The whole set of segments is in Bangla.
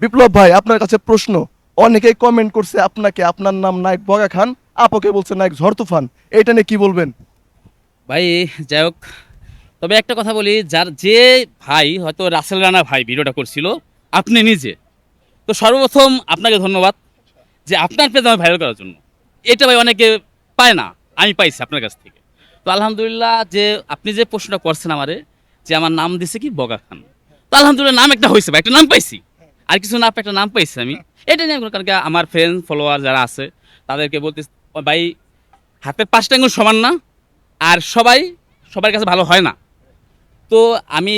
বিপ্লব ভাই, আপনার কাছে প্রশ্ন। অনেকেই কমেন্ট করছে আপনাকে, আপনার নাম নায়ক বগা খান, আপুকে বলছে নায়ক ঝড় তুফান। এটা নিয়ে কি বলবেন? ভাই, যাই হোক, তবে একটা কথা বলি, যার যে ভাই হয়তো রাসেল রানা ভাই ভিডিওটা করছিল, আপনি নিজে, তো সর্বপ্রথম আপনাকে ধন্যবাদ যে আপনার পেজ আমি ভাইরাল করার জন্য। এটা ভাই অনেকে পায় না, আমি পাইছি আপনার কাছ থেকে। তো আলহামদুলিল্লাহ যে আপনি যে প্রশ্নটা করছেন আমারে, যে আমার নাম দিছে কি বগা খান, তো আলহামদুলিল্লাহ নাম একটা হয়েছে ভাই, একটা নাম পাইছি। আর কিছু না পেয়ে একটা নাম পাইছি আমি। এটা নিয়ে কারণ কি আমার ফ্রেন্ড ফলোয়ার যারা আছে তাদেরকে বলতে, ভাই হাতের পাঁচটা আঙুল সমান না, আর সবাই সবার কাছে ভালো হয় না। তো আমি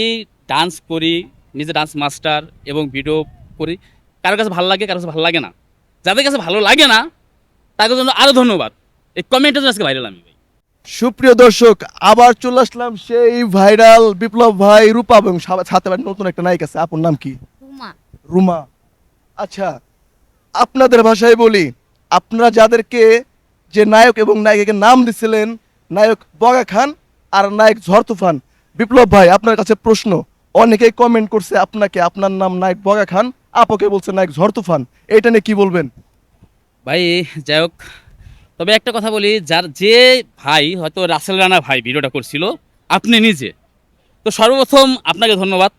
ডান্স করি, নিজে ডান্স মাস্টার এবং ভিডিও করি। কারোর কাছে ভালো লাগে, কারোর কাছে ভালো লাগে না। যাদের কাছে ভালো লাগে না তাদের জন্য আরো ধন্যবাদ। এই কমেন্টের জন্য আজকে ভাইরাল আমি ভাই। সুপ্রিয় দর্শক, আবার চলে আসলাম সেই ভাইরাল বিপ্লব ভাই, রূপা এবং সাথে আবার নতুন একটা নায়িকা আছে। আপুর নাম কি? রুমা। রুমা। আচ্ছা, আপনাদের ভাষায় বলি, আপনারা যাদেরকে যে নায়ক এবং নায়িকাকে নাম দিছিলেন, নায়ক বগা খান আর নায়ক ঝড় তুফান, বিপ্লব ভাই আপনার কাছে প্রশ্ন। অনেকেই কমেন্ট করছে আপনাকে, আপনার নাম নায়ক বগা খান, আপুকে বলছে নায়ক ঝড় তুফান। এটা নিয়ে কি বলবেন? ভাই, যাই হোক, তবে একটা কথা বলি, যার যে ভাই হয়তো রাসেল রানা ভাই ভিডিওটা করছিল, আপনি নিজে, তো সর্বপ্রথম আপনাকে ধন্যবাদ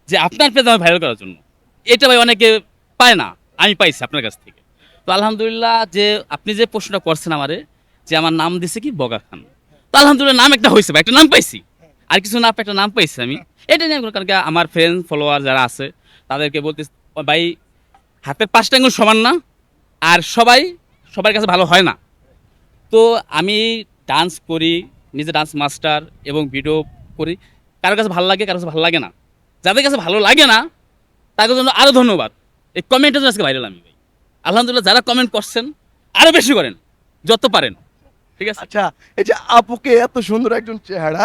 যে আপনার পেজ আমি ভাইরাল করার জন্য। এটা ভাই অনেকে পায় না, আমি পাইছি আপনার কাছ থেকে। তো আলহামদুলিল্লাহ যে আপনি যে প্রশ্নটা করছেন আমারে, যে আমার নাম দিছে কি বগা খান, তো আলহামদুলিল্লাহ নাম একটা হয়েছে ভাই, একটা নাম পাইছি। আর কিছু না পেয়ে একটা নাম পাইছি আমি। এটা নিয়ে কারণ কি আমার ফ্রেন্ড ফলোয়ার যারা আছে তাদেরকে বলতে, ভাই হাতের পাঁচটা আঙুল সমান না, আর সবাই সবার কাছে ভালো হয় না। তো আমি ডান্স করি, নিজে ডান্স মাস্টার এবং ভিডিও করি। কারোর কাছে ভালো লাগে, কারোর কাছে ভালো লাগে না। যাদের কাছে ভালো লাগে না তাদের জন্য আরো ধন্যবাদ। এই কমেন্টের জন্য আজকে ভাইরাল আমি ভাই। আলহামদুলিল্লাহ যারা কমেন্ট করছেন আরো বেশি করেন, যত পারেন। ঠিক আছে। আচ্ছা, এই যে আপুকে, এত সুন্দর একজন চেহারা,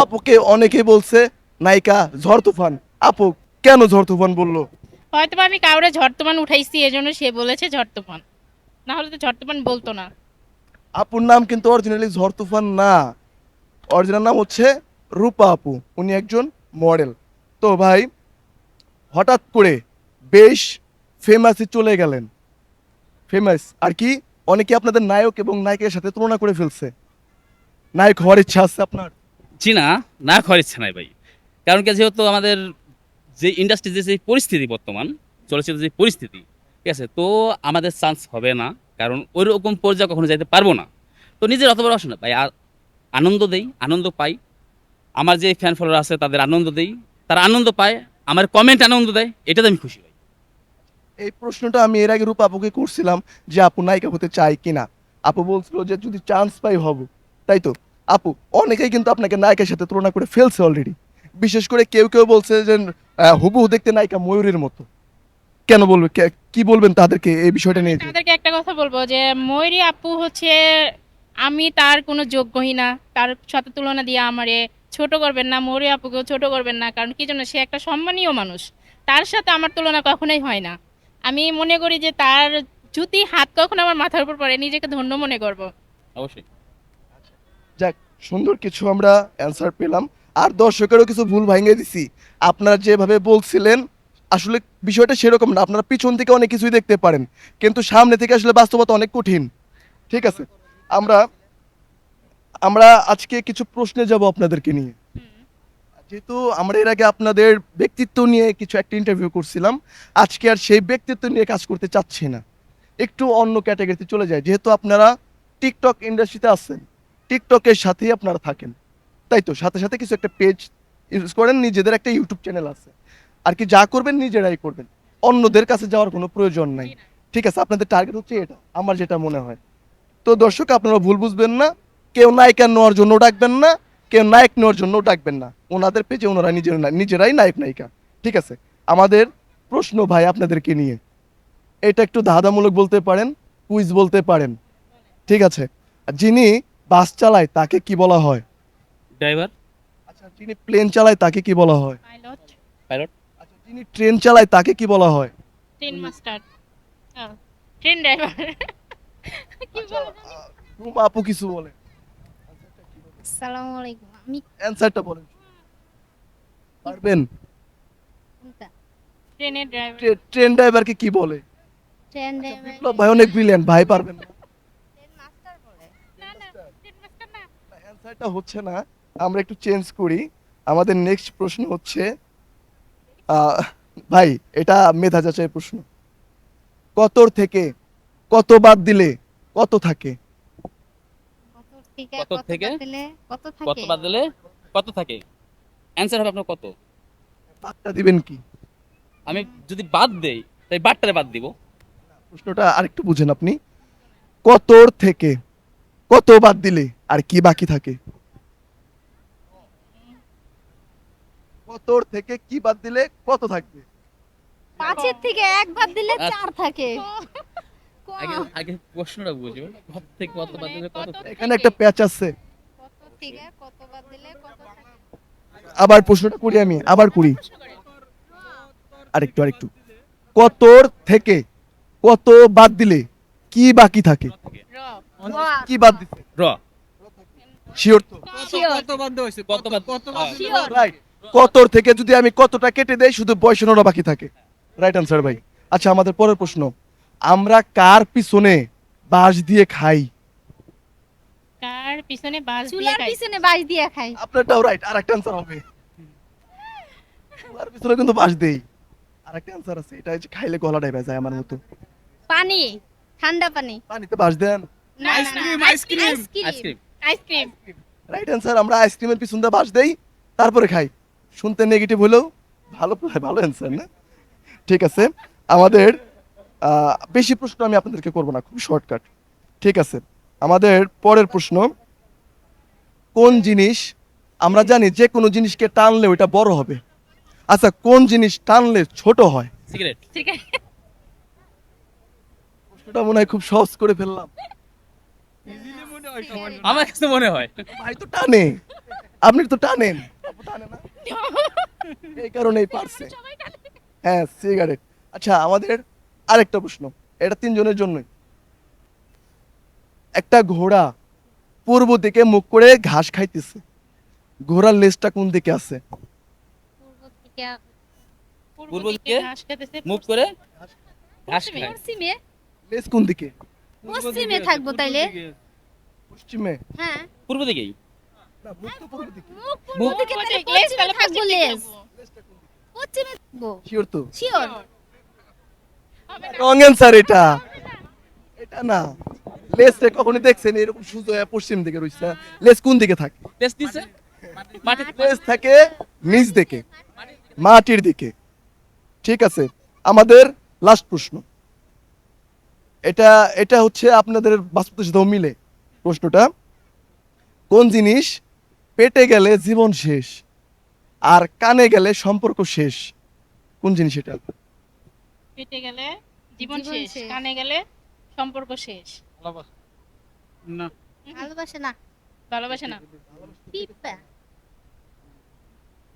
আপুকে অনেকেই বলছে নায়িকা ঝড় তুফান। আপু কেন ঝড় তুফান বললো? হয়তো বা আমি কাউরে ঝড় তুফান উঠাইছি এজন্য সে বলেছে ঝড় তুফান, না হলে তো ঝড় তুফান বলতো না। আপুর নাম কিন্তু অরিজিনালি ঝড় তুফান না, অরিজিনাল নাম হচ্ছে রূপা আপু। উনি একজন মডেল। তো ভাই, হঠাৎ করে বেশ ফেমাসে চলে গেলেন। ফেমাস আর কি, অনেকে আপনাদের নায়ক এবং নায়িকার সাথে তুলনা করে ফেলছে। নায়ক হওয়ার ইচ্ছা আছে আপনার? জি না, না খাওয়ার ইচ্ছা নাই ভাই। কারণ কি, যেহেতু আমাদের যে ইন্ডাস্ট্রি যে পরিস্থিতি বর্তমান, চলচ্চিত্র যে পরিস্থিতি, ঠিক আছে, তো আমাদের চান্স হবে না। কারণ ওই রকম পর্যায়ে কখনো যাইতে পারবো না। তো নিজের অত বড় আসে না ভাই, আর আনন্দ দেই, আনন্দ পাই। আমার যে ফ্যান ফলোয়ার আছে তাদের আনন্দ দেই, তারা আনন্দ পায়, আমার কমেন্ট আনন্দ দেয়, এটাতে আমি খুশি ভাই। এই প্রশ্নটা আমি এর আগে রূপা আপুকে করছিলাম যে আপু নায়িকা হতে চায় কিনা। আপু বলছিল যে যদি চান্স পাই হব। তাই তো আপু, অনেকেই কিন্তু আপনাকে নায়িকার সাথে তুলনা করে ফেলছে অলরেডি। বিশেষ করে কেউ কেউ বলছে যে হুবহু দেখতে নায়িকা ময়ূরের মতো। কেন বলবে, কি বলবেন তাদেরকে এই বিষয়টা আমি নিয়ে? যে তাদেরকে একটা কথা বলবো যে ময়ূরী আপু হচ্ছে, আমি তার কোনো যোগ্যই না। তার সাথে তুলনা দিয়ে আমারে ছোট করবেন না, ময়ূরী আপুকেও ছোট করবেন না, কারণ কি জন্য, সে একটা সম্মানীয় মানুষ। তার সাথে আমার তুলনা কখনোই হয় না। আমি মনে করি যে তার যদি হাত কখনো আমার মাথার উপর পড়ে, নিজেকে ধন্য মনে করব। অবশ্যই। যাক, সুন্দর কিছু আমরা অ্যান্সার পেলাম। আর দর্শকেরও কিছু ভুল ভাঙিয়ে দিছি। আপনারা যেভাবে বলছিলেন, আসলে বিষয়টা সেরকম না। আপনারা পিছন থেকে অনেক কিছুই দেখতে পারেন, কিন্তু সামনে থেকে আসলে বাস্তবতা অনেক কঠিন। ঠিক আছে, আমরা আমরা আজকে কিছু প্রশ্নে যাব আপনাদেরকে নিয়ে। যেহেতু আমরা এর আগে আপনাদের ব্যক্তিত্ব নিয়ে কিছু একটা ইন্টারভিউ করছিলাম, আজকে আর সেই ব্যক্তিত্ব নিয়ে কাজ করতে চাচ্ছি না। একটু অন্য ক্যাটাগরিতে চলে যায়। যেহেতু আপনারা টিকটক ইন্ডাস্ট্রিতে আছেন, টিকটকের সাথেই আপনারা থাকেন, তাই তো? সাথে সাথে কিছু একটা পেজ ইউজ করেন, নিজেদের একটা ইউটিউব চ্যানেল আছে। আর কি যা করবেন নিজেরাই করবেন, অন্যদের কাছে যাওয়ার কোনো প্রয়োজন নাই। ঠিক আছে, আপনাদের টার্গেট হচ্ছে এটা, আমার যেটা মনে হয়। তো দর্শক, আপনারা ভুল বুঝবেন না। কেউ নায়িকা নেওয়ার জন্য ডাকবেন না, কেউ নায়ক নেওয়ার জন্য ডাকবেন না। ওনাদের পেজে ওনারা নিজেরাই নায়ক নায়িকা। ঠিক আছে, আমাদের প্রশ্ন ভাই আপনাদেরকে নিয়ে, এটা একটু ধাঁধামূলক বলতে পারেন, কুইজ বলতে পারেন। ঠিক আছে, আর যিনি বাস চালায় তাকে কি বলা হয়? ড্রাইভার। আচ্ছা, যিনি প্লেন চালায় তাকে কি বলা হয়? পাইলট। পাইলট। আচ্ছা, যিনি ট্রেন চালায় তাকে কি বলা হয়? Train master. Train driver. কি আচ্ছা, বলে জানি। রুমা আপু কিছু বলে, আসসালামু আলাইকুম। আমি অ্যান্সারটা বলেন, পারবেন? কোনটা? ট্রেনের ড্রাইভার। ট্রেন ড্রাইভারকে কি বলে? ট্রেন বিপ্লব ভাই অনেক ব্রিলিয়ান্ট, ভাই পারবেন না। মাস্টার বলে। না না ট্রেন মাস্টার না। অ্যান্সারটা হচ্ছে না, আমরা একটু চেঞ্জ করি। আমাদের নেক্সট প্রশ্ন হচ্ছে আহ, ভাই এটা মেধা যাচাই প্রশ্ন। কতর থেকে কত বাদ দিলে কত থাকে? কত থেকে কত কত থেকে? বাদ দিলে কত থাকে? কত বাদ দিলে কত থাকে? অ্যান্সার হবে আপনার কত? বাদটা দিবেন কি? আমি যদি বাদ দেই তাই বাটটারে বাদ দিব। প্রশ্নটা আরেকটু বুঝেন আপনি। কতর থেকে কত বাদ দিলে আর কি বাকি থাকে? কতর থেকে কি বাদ দিলে কত থাকবে? 5 থেকে 1 বাদ দিলে আচ্ছা। 4 থাকে। আগে আগে প্রশ্নটা বুঝো, কত থেকে কত বাদ দিলে কত থাকে? এখানে একটা প্যাচ আছে। কত থেকে কত বাদ দিলে কত থাকে? আবার প্রশ্নটা করি, আমি আবার করি। আরেকটু কতর থেকে কত বাদ দিলে কি বাকি থাকে? র। কি বাদ দিতে র। শিওর তো? শিওর। কত বাদ শিওর। রাইট। কতর থেকে যদি আমি কতটা কেটে দেই শুধু বয়সনরা বাকি থাকে। রাইট আনসার ভাই। আচ্ছা আমাদের পরের প্রশ্ন, আমরা কার পিছনে বাঁশ দিয়ে খাই? কার পিছনে বাস দিয়ে চুলার খাই? পিছনে বাঁশ দিয়ে খাই। আপনারটাও রাইট, আর একটা আনসার হবে। চুলার পিছনে কিন্তু বাঁশ দেই। আর একটা আনসার আছে, এটা হচ্ছে খাইলে গলা ডাইবা যায় আমার মতো। পানি, ঠান্ডা পানি। পানিতে বাঁশ দেন? না, আইসক্রিম, না, ice cream. Ice cream. Ice cream. Right answer, আমরা আইসক্রিমের পিছন দিয়ে বাঁশ দেই তারপরে খাই। শুনতে নেগেটিভ হলেও ভালো ভালো অ্যান্সার না? ঠিক আছে, আমাদের বেশি প্রশ্ন আমি আপনাদেরকে করব না, খুব শর্টকাট। ঠিক আছে, আমাদের পরের প্রশ্ন, কোন জিনিস, আমরা জানি যে কোনো জিনিসকে টানলে ওইটা বড় হবে, আচ্ছা কোন জিনিস টানলে ছোট হয়? সিগারেট। ঠিক আছে। প্রশ্নটা মনে হয় খুব সহজ করে ফেললাম। আমার কাছে মনে হয়। ভাই তো টানে, আপনি তো টানেন। আপু টানে না? এই কারণেই পারছে। হ্যাঁ সিগারেট। আচ্ছা আমাদের আরেকটা প্রশ্ন, এটা তিনজনের জন্যই। একটা ঘোড়া পূর্ব দিকে মুখ করে ঘাস খাইতেছে, ঘোড়ার লেজটা কোন দিকে আছে? পূর্ব থেকে পূর্ব দিকে ঘাস খেতেছে, মুখ করে ঘাস পশ্চিমে। খায়। পশ্চিমে। লেজ কোন দিকে? পশ্চিমে থাকবো তাইলে। পশ্চিমে? হ্যাঁ। পূর্ব দিকেই। না মুখ তো পূর্ব দিকে। মুখ পূর্ব দিকে তাহলে লেজ পশ্চিমে তাহলে থাকবো পশ্চিম দিকে লেজ। যাবো। পশ্চিমে থাকবো। শিওর তো? শিওর। হবে না। রং অ্যান্সার এটা। এটা না, লেজটা কখনো দেখছেন এরকম সোজা হয়ে পশ্চিম দিকে রইছে? লেজ কোন দিকে থাকে? টেস্ট দিছে মাটি। লেজ থাকে নিচ দিকে, মাটির দিকে। ঠিক আছে, আমাদের লাস্ট প্রশ্ন, এটা এটা হচ্ছে আপনাদের বাস্তবতার সাথেও মিলে প্রশ্নটা। কোন জিনিস পেটে গেলে জীবন শেষ আর কানে গেলে সম্পর্ক শেষ? কোন জিনিস এটা? পেটে গেলে জীবন জীবন শেষ, শেষ। কানে গেলে সম্পর্ক শেষ। না। ভালোবাসে না। ভালোবাসে না। পিপা।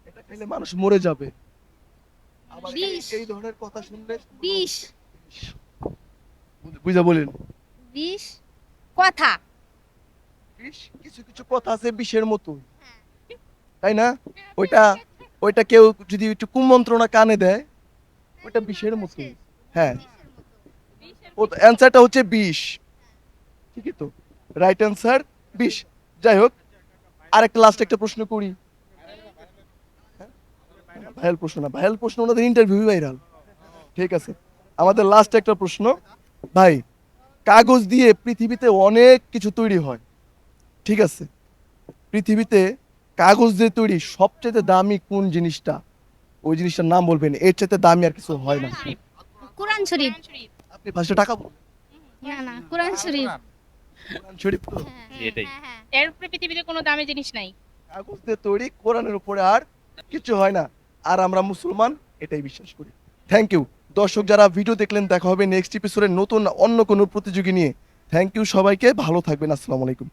এটা খাইলে মানুষ মরে যাবে। আবার বিষ। এই ধরনের কথা শুনলে বিষ। বুঝা বলেন। বিষ। কথা। বিষ, কিছু কিছু কথা আছে বিষের মতো, তাই না? ওইটা ওইটা কেউ যদি একটু কুমন্ত্রণা কানে দেয় ওইটা বিষের মতো। হ্যাঁ, ও অ্যান্সারটা হচ্ছে বিষ। ঠিকই তো, রাইট অ্যান্সার বিষ। যাই হোক, আরেকটা লাস্ট একটা প্রশ্ন করি। হ্যাঁ? ভাইরাল প্রশ্ন না, ভাইরাল প্রশ্ন ওনাদের ইন্টারভিউ ভাইরাল। ঠিক আছে, আমাদের লাস্ট একটা প্রশ্ন, ভাই কাগজ দিয়ে পৃথিবীতে অনেক কিছু তৈরি হয়, ঠিক আছে, পৃথিবীতে কাগজ দিয়ে তৈরি সবচেয়ে দামি কোন জিনিসটা? ওই জিনিসটার নাম বলবেন, এর চাইতে দামি আর কিছু হয় না। কোরআন শরীফ। কোরআন শরীফ। আপনি ফার্স্টে টাকা বলুন। না না কোরআন শরীফ। কোরআন শরীফ তো? এটাই। হ্যাঁ। এর উপরে পৃথিবীতে কোনো দামি জিনিস নাই। কাগজ দিয়ে তৈরি, কোরআনের উপরে আর কিছু হয় না, আর আমরা মুসলমান এটাই বিশ্বাস করি। থ্যাংক ইউ দর্শক যারা ভিডিও দেখলেন, দেখা হবে নেক্সট এপিসোডে নতুন অন্য কোনো প্রতিযোগী নিয়ে। থ্যাংক ইউ সবাইকে, ভালো থাকবেন, আসসালামু আলাইকুম।